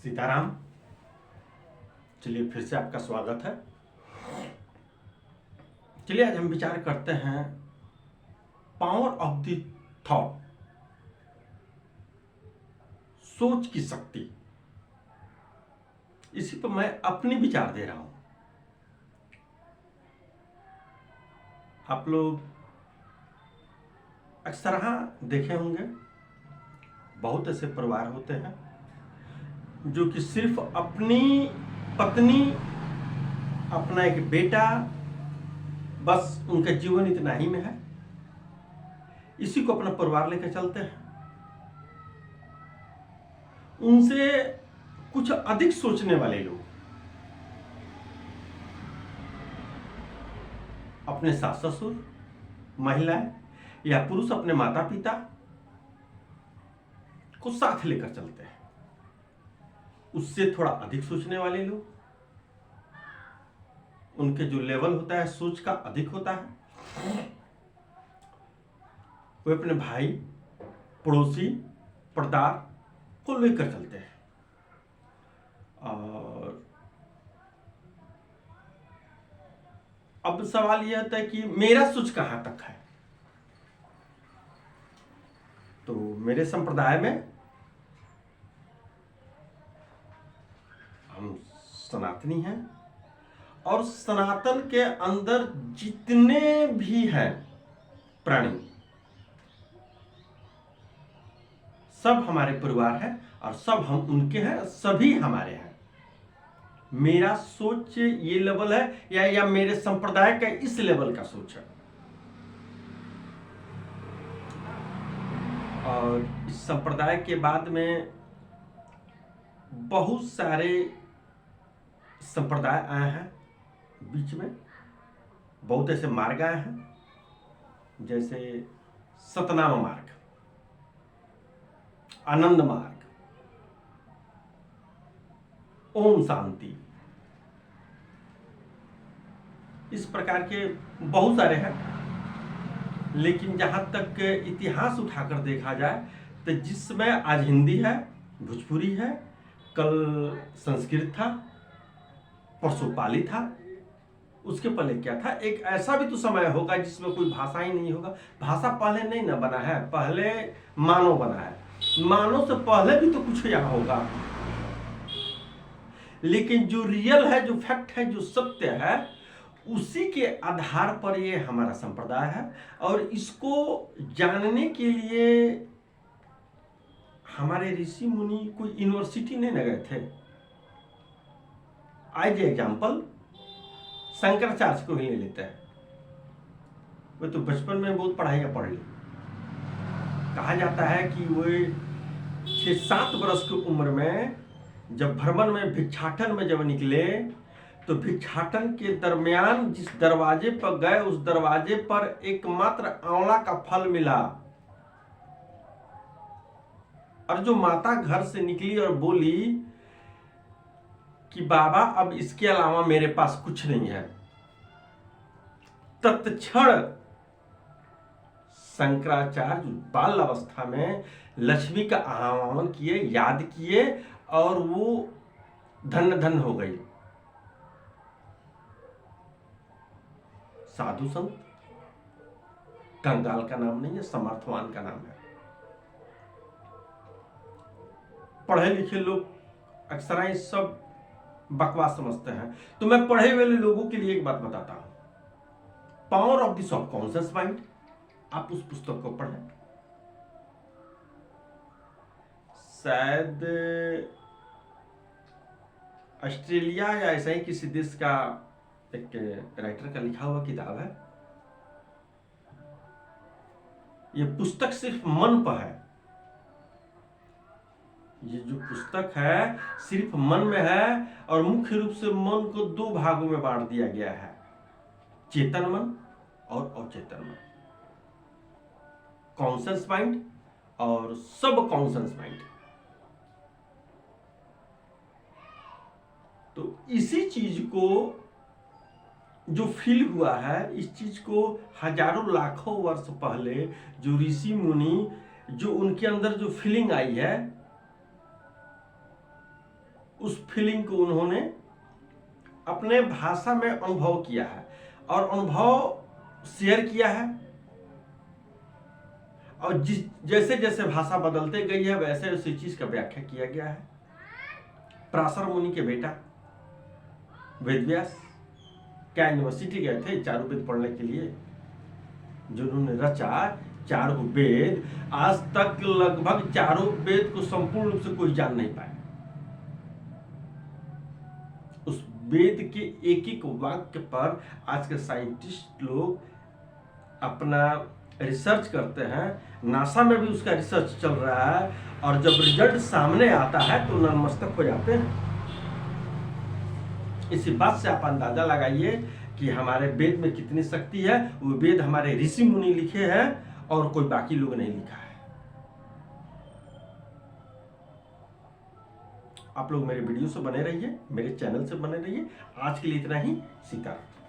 सीताराम। चलिए फिर से आपका स्वागत है। चलिए आज हम विचार करते हैं पावर ऑफ द थॉट, सोच की शक्ति। इसी पर मैं अपने विचार दे रहा हूं। आप लोग अक्सर देखे होंगे, बहुत ऐसे परिवार होते हैं जो कि सिर्फ अपनी पत्नी, अपना एक बेटा, बस उनका जीवन इतना ही में है, इसी को अपना परिवार लेकर चलते हैं। उनसे कुछ अधिक सोचने वाले लोग अपने सास ससुर, महिलाएं या पुरुष अपने माता पिता को साथ लेकर चलते हैं। उससे थोड़ा अधिक सोचने वाले लोग, उनके जो लेवल होता है सोच का अधिक होता है, वे अपने भाई, पड़ोसी, पर्दार को लेकर चलते हैं। और अब सवाल यह होता है कि मेरा सोच कहां तक है। तो मेरे संप्रदाय में हम सनातनी हैं और सनातन के अंदर जितने भी हैं प्राणी, सब हमारे परिवार है और सब हम उनके हैं, सभी हमारे हैं। मेरा सोच ये लेवल है या मेरे संप्रदाय का इस लेवल का सोच है। और इस संप्रदाय के बाद में बहुत सारे संप्रदाय आए हैं, बीच में बहुत ऐसे मार्ग आए हैं, जैसे सतनाम मार्ग, आनंद मार्ग, ओम शांति, इस प्रकार के बहुत सारे हैं। लेकिन जहां तक इतिहास उठाकर देखा जाए तो जिसमें आज हिंदी है, भोजपुरी है, कल संस्कृत था, परसों पाली था, उसके पहले क्या था, एक ऐसा भी तो समय होगा जिसमें कोई भाषा ही नहीं होगा। भाषा पहले नहीं ना बना है, पहले मानव बना है। मानव से पहले भी तो कुछ यहाँ होगा। लेकिन जो रियल है, जो फैक्ट है, जो सत्य है, उसी के आधार पर ये हमारा संप्रदाय है। और इसको जानने के लिए हमारे ऋषि मुनि कोई यूनिवर्सिटी नहीं न गए थे। आज एग्जाम्पल शंकराचार्य को ही ले लेते हैं। वे तो बचपन में बहुत पढ़ाई पढ़ ली। कहा जाता है कि वे 6-7 वर्ष की उम्र में जब भ्रमण में भिक्षाटन में जब निकले, तो भिक्षाटन के दरमियान जिस दरवाजे पर गए, उस दरवाजे पर एकमात्र आंवला का फल मिला। और जो माता घर से निकली और बोली कि बाबा अब इसके अलावा मेरे पास कुछ नहीं है, तत्क्षण शंकराचार्य बाल अवस्था में लक्ष्मी का आह्वान किए, याद किए, और वो धन्य धन्य हो गई। साधु संत, कंगाल का नाम नहीं है, समर्थवान का नाम है। पढ़े लिखे लोग अक्सर ये सब बकवास समझते हैं। तो मैं पढ़े हुए लोगों के लिए एक बात बताता हूं, power of the subconscious mind. आप उस पुस्तक को पढ़ें, शायद ऑस्ट्रेलिया या ऐसा ही किसी देश का एक राइटर का लिखा हुआ किताब है। ये पुस्तक सिर्फ मन पर है। ये जो पुस्तक है सिर्फ मन में है, और मुख्य रूप से मन को 2 भागों में बांट दिया गया है, चेतन मन और अचेतन मन, कॉन्शियस माइंड और सब कॉन्शियस माइंड। तो इसी चीज को जो फील हुआ है, इस चीज को हजारों लाखों वर्ष पहले जो ऋषि मुनि, जो उनके अंदर जो फीलिंग आई है, उस फीलिंग को उन्होंने अपने भाषा में अनुभव किया है और अनुभव शेयर किया है। और जैसे जैसे भाषा बदलते गई है वैसे उसी चीज का व्याख्या किया गया है। पराशर मुनि के बेटा वेदव्यास क्या यूनिवर्सिटी गए थे चारों वेद पढ़ने के लिए, जिन्होंने रचा चारों वेद। आज तक लगभग चारों वेद को संपूर्ण रूप से कोई जान नहीं पाया। उस वेद के एक एक वाक्य पर आज के साइंटिस्ट लोग अपना रिसर्च करते हैं। नासा में भी उसका रिसर्च चल रहा है और जब रिजल्ट सामने आता है तो नतमस्तक हो जाते हैं। इसी बात से आप अंदाजा लगाइए कि हमारे वेद में कितनी शक्ति है। वो वेद हमारे ऋषि मुनि लिखे हैं और कोई बाकी लोग नहीं लिखा है। आप लोग मेरे वीडियो से बने रहिए, मेरे चैनल से बने रहिए। आज के लिए इतना ही। सीताराम।